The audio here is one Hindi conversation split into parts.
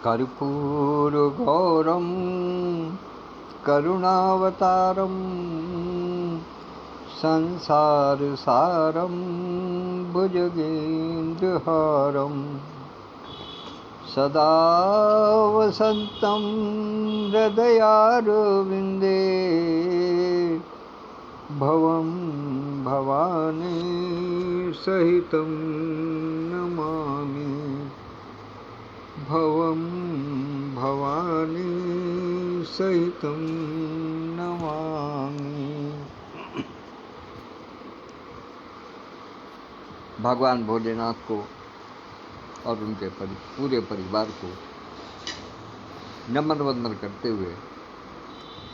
कर्पूरगौरं करुणावतारं संसारसारं भुजगेन्द्रहारं सदा वसन्तं हृदयारविन्दे भवं भवानी सहितं नमामि। भवं भवानी सहितं नमामि। भगवान भोलेनाथ को और उनके पूरे परिवार को नमन वंदन करते हुए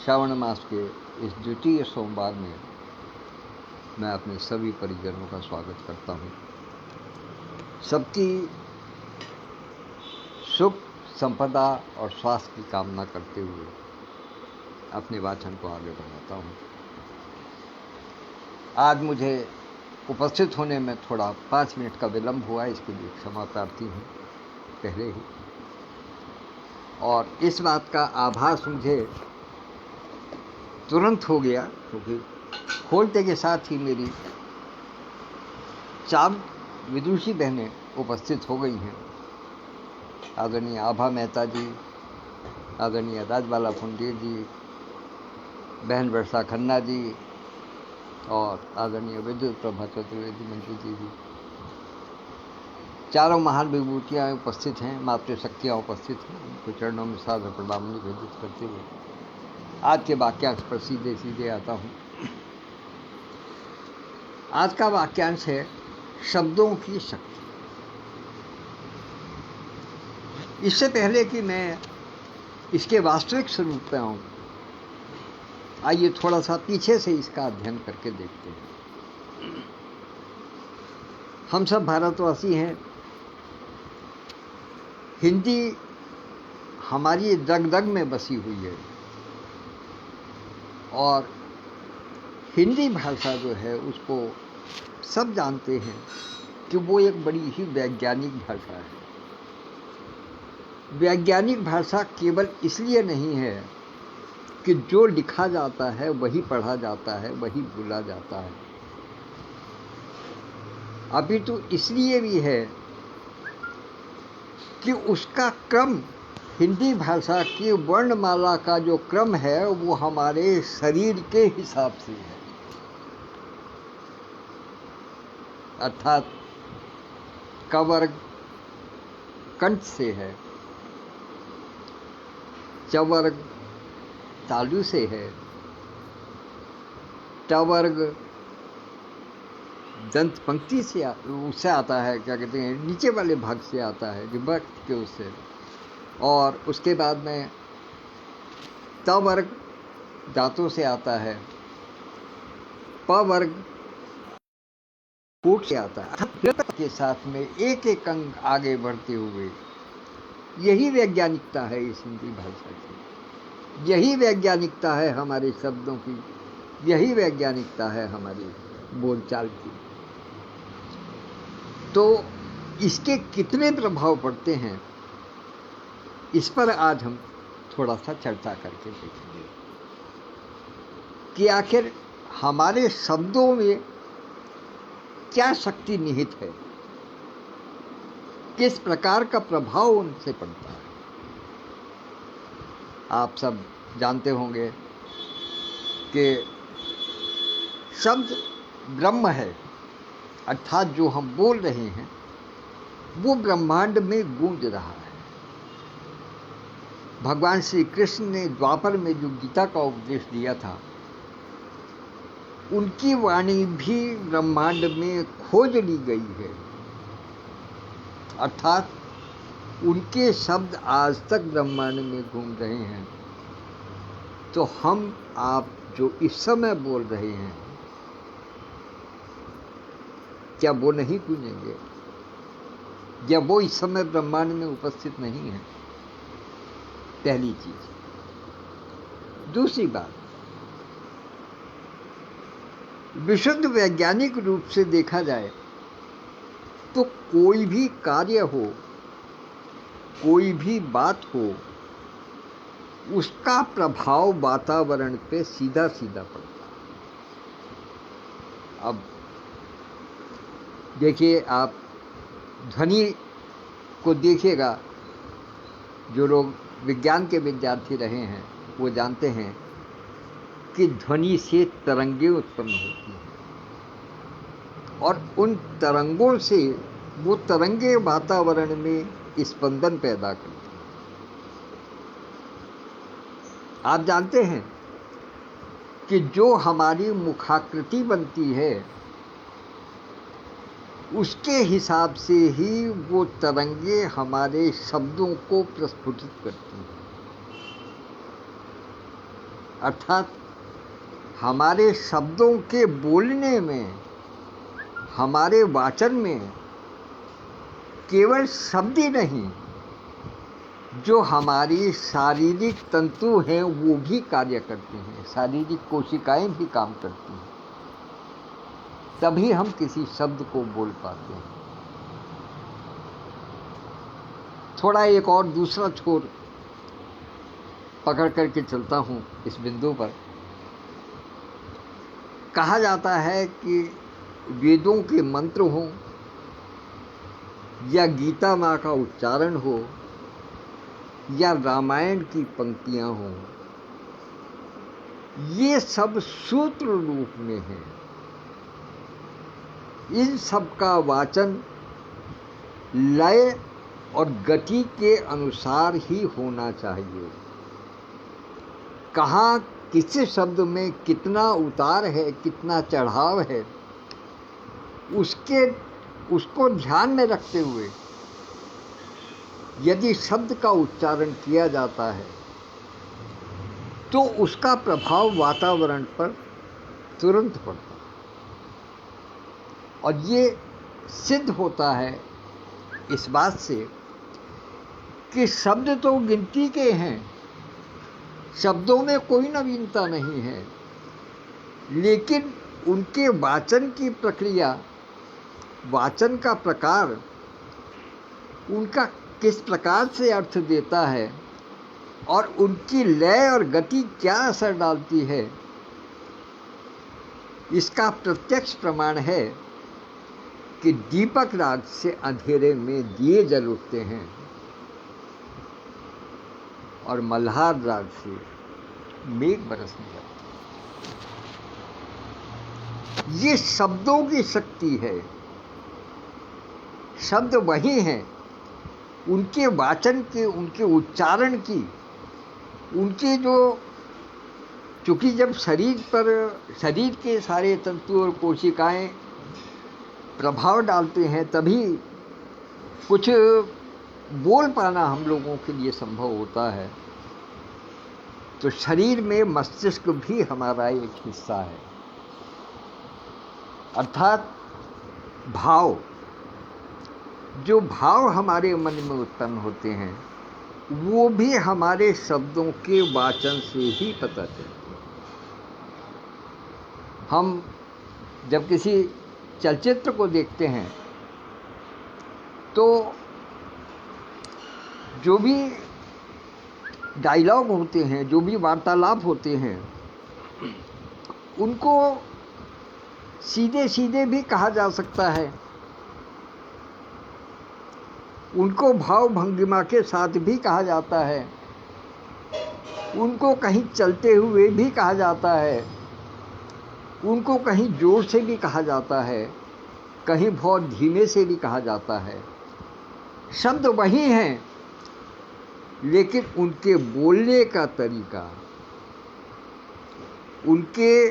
श्रावण मास के इस द्वितीय सोमवार में मैं अपने सभी परिजनों का स्वागत करता हूँ। सबकी सुख, संपदा और स्वास्थ्य की कामना करते हुए अपने वाचन को आगे बढ़ाता हूँ। आज मुझे उपस्थित होने में थोड़ा 5 मिनट का विलंब हुआ, इसके लिए क्षमा प्रार्थी हूँ पहले ही। और इस बात का आभास मुझे तुरंत हो गया क्योंकि खोलते के साथ ही मेरी 4 विदुषी बहनें उपस्थित हो गई हैं। आदरणीय आभा मेहता जी, आदरणीय राजबाला फुंडेर जी, बहन वर्षा खन्ना जी और आदरणीय विद्युत प्रभा चतुर्वेदी मंजू जी भी। चारों महान विभूतियाँ उपस्थित हैं, मातृशक्तियाँ उपस्थित हैं। उनको चरणों में सादर प्रणाम निवेदित करते हुए आज के वाक्यांश पर सीधे आता हूँ। आज का वाक्यांश है शब्दों की शक्ति। इससे पहले कि मैं इसके वास्तविक स्वरूप पे आऊँ, आइए थोड़ा सा पीछे से इसका अध्ययन करके देखते हैं। हम सब भारतवासी हैं। हिंदी हमारी रग रग में बसी हुई है और हिंदी भाषा जो है उसको सब जानते हैं कि वो एक बड़ी ही वैज्ञानिक भाषा है। वैज्ञानिक भाषा केवल इसलिए नहीं है कि जो लिखा जाता है वही पढ़ा जाता है, वही बोला जाता है, अभी तो इसलिए भी है कि उसका क्रम, हिंदी भाषा की वर्णमाला का जो क्रम है वो हमारे शरीर के हिसाब से है। अर्थात क वर्ग कंठ से है, च वर्ग तालु से है, ट वर्ग दंत पंक्ति से उससे आता है, क्या कहते हैं, नीचे वाले भाग से आता है, विभक्त के उससे। और उसके बाद में त वर्ग दांतों से आता है, प वर्ग कोट से आता है। के साथ में एक एक अंग आगे बढ़ते हुए, यही वैज्ञानिकता है इस हिंदी भाषा की, यही वैज्ञानिकता है हमारे शब्दों की, यही वैज्ञानिकता है हमारी बोलचाल की। तो इसके कितने प्रभाव पड़ते हैं, इस पर आज हम थोड़ा सा चर्चा करके देखेंगे कि आखिर हमारे शब्दों में क्या शक्ति निहित है, किस प्रकार का प्रभाव उनसे पड़ता है। आप सब जानते होंगे कि शब्द ब्रह्म है, अर्थात जो हम बोल रहे हैं वो ब्रह्मांड में गूंज रहा है। भगवान श्री कृष्ण ने द्वापर में जो गीता का उपदेश दिया था, उनकी वाणी भी ब्रह्मांड में खोज ली गई है। अर्थात उनके शब्द आज तक ब्रह्मांड में घूम रहे हैं। तो हम आप जो इस समय बोल रहे हैं, क्या वो नहीं गूंजेंगे? या वो इस समय ब्रह्मांड में उपस्थित नहीं है? पहली चीज। दूसरी बात, विशुद्ध वैज्ञानिक रूप से देखा जाए तो कोई भी कार्य हो कोई भी बात हो, उसका प्रभाव वातावरण पे सीधा सीधा पड़ता है। अब देखिए, आप ध्वनि को देखिएगा, जो लोग विज्ञान के विद्यार्थी रहे हैं वो जानते हैं कि ध्वनि से तरंगें उत्पन्न होती हैं, और उन तरंगों से वो तरंगें वातावरण में स्पंदन पैदा करती हैं। आप जानते हैं कि जो हमारी मुखाकृति बनती है, उसके हिसाब से ही वो तरंगे हमारे शब्दों को प्रस्फुटित करती हैं। अर्थात हमारे शब्दों के बोलने में, हमारे वाचन में केवल शब्द ही नहीं, जो हमारी शारीरिक तंतु हैं वो भी कार्य करते हैं, शारीरिक कोशिकाएं भी काम करती हैं, तभी हम किसी शब्द को बोल पाते हैं। थोड़ा एक और दूसरा छोर पकड़ करके चलता हूँ इस बिंदु पर। कहा जाता है कि वेदों के मंत्र हों या गीता माँ का उच्चारण हो या रामायण की पंक्तियां हों, ये सब सूत्र रूप में हैं। इन सब का वाचन लय और गति के अनुसार ही होना चाहिए। कहाँ किस शब्द में कितना उतार है, कितना चढ़ाव है, उसको ध्यान में रखते हुए यदि शब्द का उच्चारण किया जाता है तो उसका प्रभाव वातावरण पर तुरंत पड़ता है, और ये सिद्ध होता है इस बात से कि शब्द तो गिनती के हैं, शब्दों में कोई नवीनता नहीं है, लेकिन उनके वाचन की प्रक्रिया, वाचन का प्रकार, उनका किस प्रकार से अर्थ देता है और उनकी लय और गति क्या असर डालती है, इसका प्रत्यक्ष प्रमाण है कि दीपक रात से अंधेरे में दिए जल उठते हैं और मल्हार रात से मेघ बरसने लगते हैं। ये शब्दों की शक्ति है। शब्द वही हैं, उनके वाचन के, उनके उच्चारण की, उनके जो, चूँकि जब शरीर के सारे तंतु और कोशिकाएं प्रभाव डालते हैं तभी कुछ बोल पाना हम लोगों के लिए संभव होता है। तो शरीर में मस्तिष्क भी हमारा एक हिस्सा है, अर्थात भाव, जो भाव हमारे मन में उत्पन्न होते हैं वो भी हमारे शब्दों के वाचन से ही पता चलते हैं। हम जब किसी चलचित्र को देखते हैं तो जो भी डायलॉग होते हैं, जो भी वार्तालाप होते हैं, उनको सीधे सीधे भी कहा जा सकता है, उनको भाव भंगिमा के साथ भी कहा जाता है, उनको कहीं चलते हुए भी कहा जाता है, उनको कहीं जोर से भी कहा जाता है, कहीं बहुत धीमे से भी कहा जाता है। शब्द वही हैं, लेकिन उनके बोलने का तरीका, उनके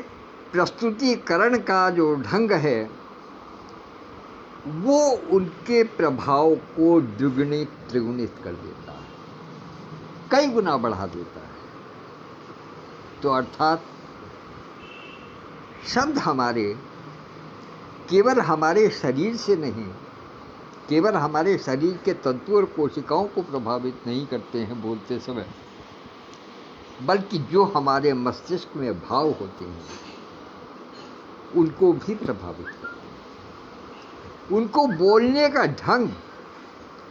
प्रस्तुतिकरण का जो ढंग है वो उनके प्रभाव को द्विगुणित त्रिगुणित कर देता है, कई गुना बढ़ा देता है। तो अर्थात शब्द हमारे केवल हमारे शरीर से नहीं, केवल हमारे शरीर के तंतु और कोशिकाओं को प्रभावित नहीं करते हैं बोलते समय, बल्कि जो हमारे मस्तिष्क में भाव होते हैं उनको भी प्रभावित करते हैं। उनको बोलने का ढंग,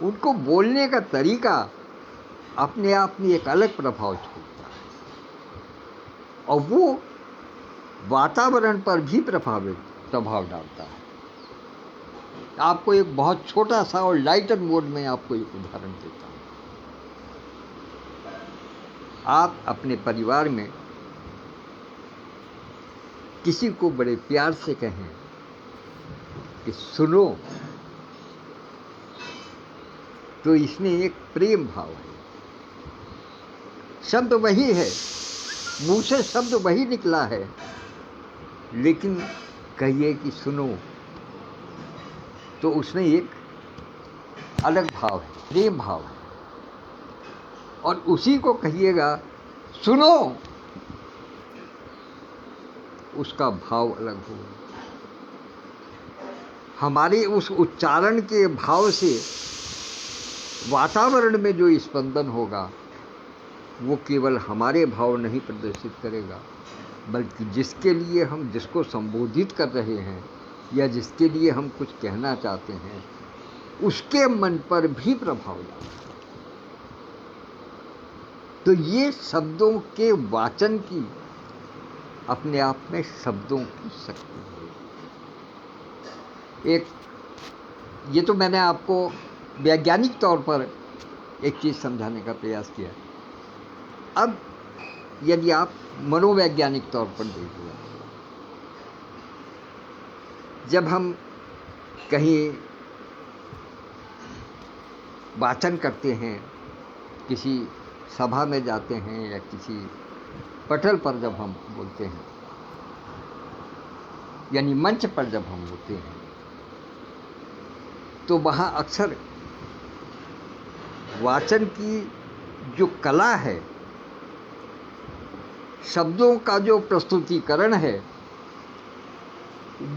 उनको बोलने का तरीका अपने आप में एक अलग प्रभाव छोड़ता है और वो वातावरण पर भी प्रभाव डालता है। आपको एक बहुत छोटा सा और लाइटर मोड में आपको एक उदाहरण देता हूँ। आप अपने परिवार में किसी को बड़े प्यार से कहें कि सुनो, तो इसमें एक प्रेम भाव है। शब्द वही है, मुंह से शब्द वही निकला है, लेकिन कहिए कि सुनो, तो उसमें एक अलग भाव है, प्रेम भाव है। और उसी को कहिएगा सुनो, उसका भाव अलग होगा। हमारे उस उच्चारण के भाव से वातावरण में जो स्पंदन होगा वो केवल हमारे भाव नहीं प्रदर्शित करेगा, बल्कि जिसके लिए हम जिसको संबोधित कर रहे हैं या जिसके लिए हम कुछ कहना चाहते हैं उसके मन पर भी प्रभाव डालेगा। तो ये शब्दों के वाचन की अपने आप में शब्दों की शक्ति है। ये तो मैंने आपको वैज्ञानिक तौर पर एक चीज़ समझाने का प्रयास किया। अब यदि आप मनोवैज्ञानिक तौर पर देखिए, जब हम कहीं वाचन करते हैं, किसी सभा में जाते हैं या किसी पटल पर जब हम बोलते हैं, यानी मंच पर जब हम होते हैं, तो वहाँ अक्सर वाचन की जो कला है, शब्दों का जो प्रस्तुतिकरण है,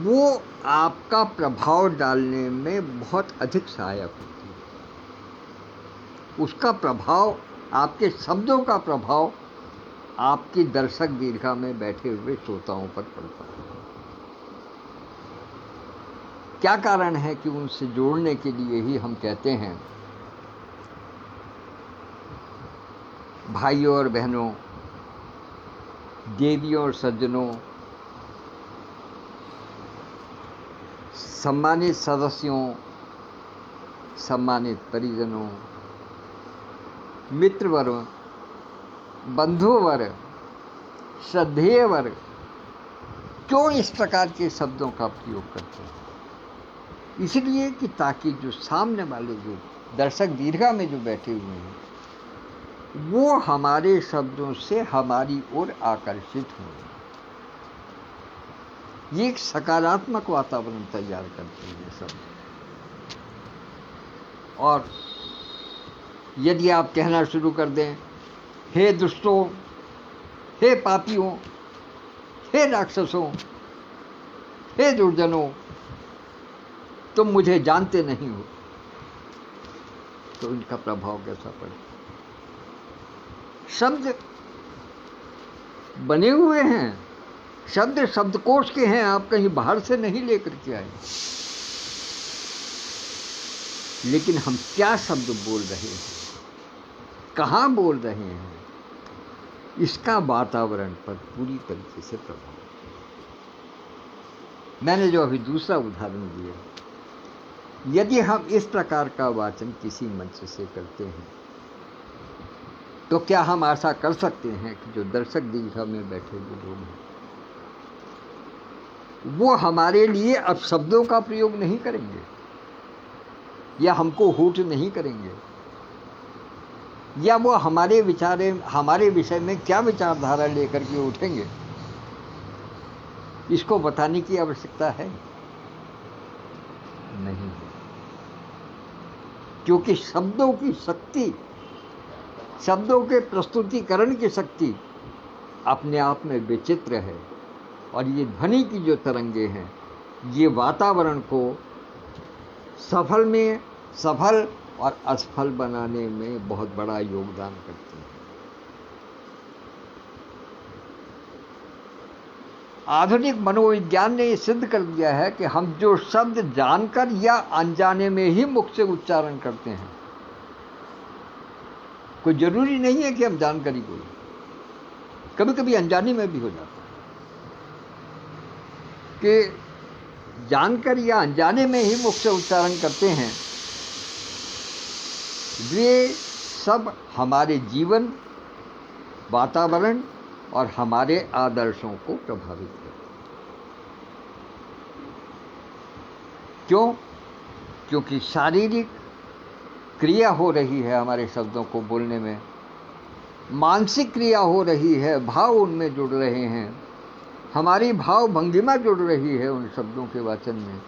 वो आपका प्रभाव डालने में बहुत अधिक सहायक होती है। उसका प्रभाव, आपके शब्दों का प्रभाव आपकी दर्शक दीर्घा में बैठे हुए श्रोताओं पर पड़ता है। क्या कारण है कि उनसे जोड़ने के लिए ही हम कहते हैं, भाइयों और बहनों, देवियों और सज्जनों, सम्मानित सदस्यों, सम्मानित परिजनों, मित्रवर्ग, बंधुवर्ग, श्रद्धेय वर्ग, क्यों इस प्रकार के शब्दों का प्रयोग करते हैं? इसलिए कि ताकि जो सामने वाले, जो दर्शक दीर्घा में जो बैठे हुए हैं, वो हमारे शब्दों से हमारी ओर आकर्षित हों। ये एक सकारात्मक वातावरण तैयार करते हैं शब्द। और यदि आप कहना शुरू कर दें, हे दुष्टों, हे पापियों, हे राक्षसों, हे दुर्जनों, तुम मुझे जानते नहीं हो, तो इनका प्रभाव कैसा पड़े? शब्द बने हुए हैं, शब्द शब्दकोश के हैं, आप कहीं बाहर से नहीं लेकर के आए। लेकिन हम क्या शब्द बोल रहे हैं, कहाँ बोल रहे हैं, इसका वातावरण पर पूरी तरीके से प्रभाव। मैंने जो अभी दूसरा उदाहरण दिया, यदि हम इस प्रकार का वाचन किसी मंच से करते हैं, तो क्या हम आशा कर सकते हैं कि जो दर्शक दीर्घा में बैठे हुए लोग हैं, वो हमारे लिए अब शब्दों का प्रयोग नहीं करेंगे या हमको होठ नहीं करेंगे, या वो हमारे विषय में क्या विचारधारा लेकर के उठेंगे, इसको बताने की आवश्यकता है नहीं। क्योंकि शब्दों की शक्ति, शब्दों के प्रस्तुतिकरण की शक्ति अपने आप में विचित्र है। और ये ध्वनि की जो तरंगे हैं, ये वातावरण को सफल और असफल बनाने में बहुत बड़ा योगदान करती है। आधुनिक मनोविज्ञान ने ये सिद्ध कर दिया है कि हम जो शब्द जानकर या अनजाने में ही मुख से उच्चारण करते हैं, कोई जरूरी नहीं है कि हम जानकर ही बोलें, कभी कभी अनजाने में भी हो जाता है कि जानकर या अनजाने में ही मुख से उच्चारण करते हैं। वे सब हमारे जीवन, वातावरण और हमारे आदर्शों को प्रभावित करते हैं। क्यों? क्योंकि शारीरिक क्रिया हो रही है हमारे शब्दों को बोलने में, मानसिक क्रिया हो रही है, भाव उनमें जुड़ रहे हैं, हमारी भाव भंगिमा जुड़ रही है उन शब्दों के वाचन में।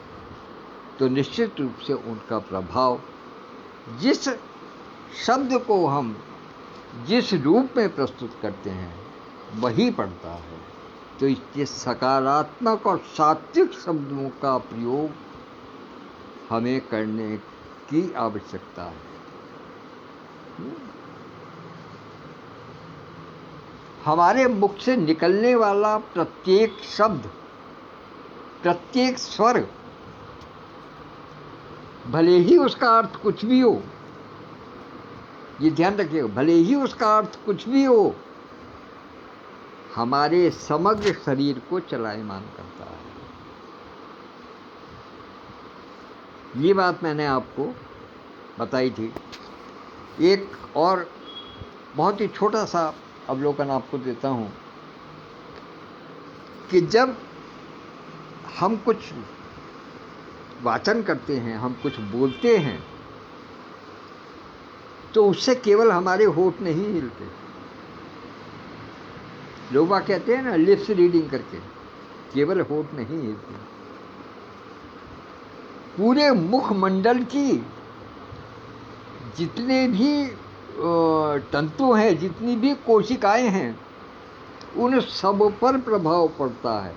तो निश्चित रूप से उनका प्रभाव जिस शब्द को हम जिस रूप में प्रस्तुत करते हैं वही पड़ता है। तो इसके सकारात्मक और सात्विक शब्दों का प्रयोग हमें करने की आवश्यकता है। हमारे मुख से निकलने वाला प्रत्येक शब्द, प्रत्येक स्वर, भले ही उसका अर्थ कुछ भी हो, ये ध्यान रखिएगा, भले ही उसका अर्थ कुछ भी हो, हमारे समग्र शरीर को चलायमान करता है। ये बात मैंने आपको बताई थी। एक और बहुत ही छोटा सा अवलोकन आपको देता हूं कि जब हम कुछ वाचन करते हैं, हम कुछ बोलते हैं, तो उससे केवल हमारे होठ नहीं हिलते। लोग बात कहते हैं ना, लिप्स रीडिंग करके, केवल होठ नहीं हिलते, पूरे मुखमंडल की जितने भी तंतु हैं, जितनी भी कोशिकाएं हैं, उन सब पर प्रभाव पड़ता है।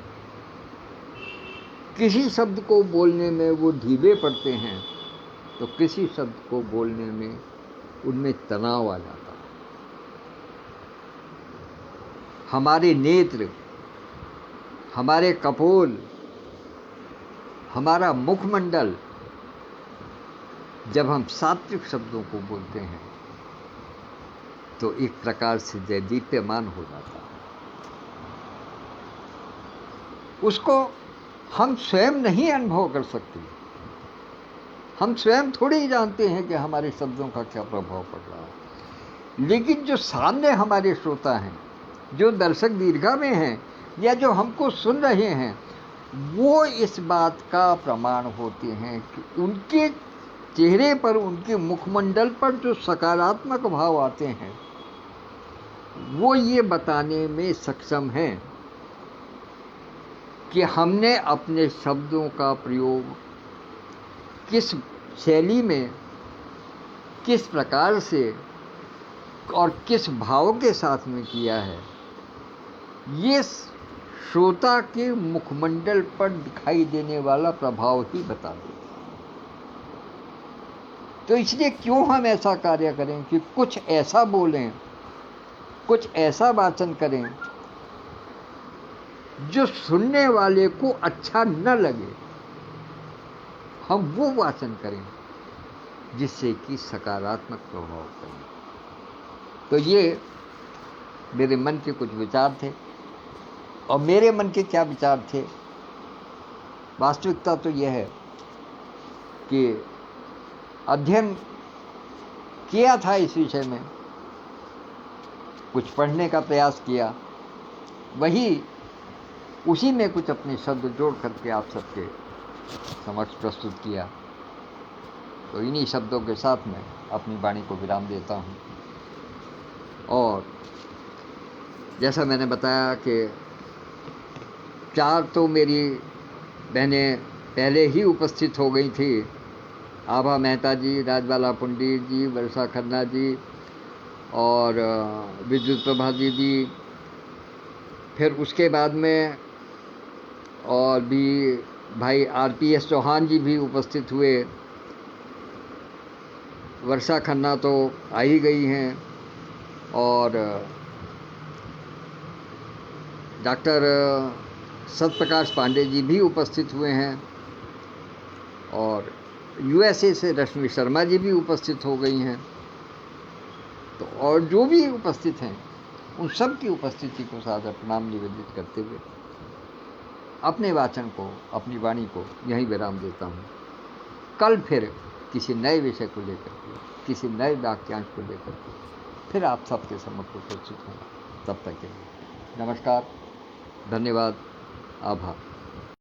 किसी शब्द को बोलने में वो ढीले पड़ते हैं, तो किसी शब्द को बोलने में उनमें तनाव आ जाता है। हमारे नेत्र, हमारे कपोल, हमारा मुखमंडल जब हम सात्विक शब्दों को बोलते हैं तो एक प्रकार से दैदीप्यमान हो जाता है। उसको हम स्वयं नहीं अनुभव कर सकते। हम स्वयं थोड़े ही जानते हैं कि हमारे शब्दों का क्या प्रभाव पड़ रहा है, लेकिन जो सामने हमारे श्रोता हैं, जो दर्शक दीर्घा में हैं, या जो हमको सुन रहे हैं, वो इस बात का प्रमाण होते हैं कि उनके चेहरे पर, उनके मुखमंडल पर जो सकारात्मक भाव आते हैं, वो ये बताने में सक्षम हैं कि हमने अपने शब्दों का प्रयोग किस शैली में, किस प्रकार से और किस भाव के साथ में किया है। ये श्रोता के मुखमंडल पर दिखाई देने वाला प्रभाव ही बता देता। तो इसलिए क्यों हम ऐसा कार्य करें कि कुछ ऐसा बोलें, कुछ ऐसा वाचन करें जो सुनने वाले को अच्छा न लगे। हम वो वाचन करें जिससे कि सकारात्मक प्रभाव पड़े। तो ये मेरे मन के कुछ विचार थे। और मेरे मन के क्या विचार थे? वास्तविकता तो यह है कि अध्ययन किया था इस विषय में, कुछ पढ़ने का प्रयास किया, वही उसी में कुछ अपने शब्द जोड़ करके आप सबके समक्ष प्रस्तुत किया। तो इन्हीं शब्दों के साथ मैं अपनी वाणी को विराम देता हूँ। और जैसा मैंने बताया कि 4 तो मेरी बहनें पहले ही उपस्थित हो गई थी। आभा मेहता जी, राजबाला पंडित जी, वर्षा खन्ना जी और विद्युत प्रभा दीदी। फिर उसके बाद में और भी भाई RPS चौहान जी भी उपस्थित हुए। वर्षा खन्ना तो आ ही गई हैं और डॉक्टर सत्यप्रकाश पांडे जी भी उपस्थित हुए हैं और यूएसए से रश्मि शर्मा जी भी उपस्थित हो गई हैं। तो और जो भी उपस्थित हैं उन सब की उपस्थिति को सादर प्रणाम निवेदित करते हुए अपने वाचन को, अपनी वाणी को यहीं विराम देता हूँ। कल फिर किसी नए विषय को लेकर के, किसी नए वाक्यांश को लेकर के फिर आप सबके सम्मुख उपस्थित होंगे। तब तक के लिए नमस्कार, धन्यवाद, आभार।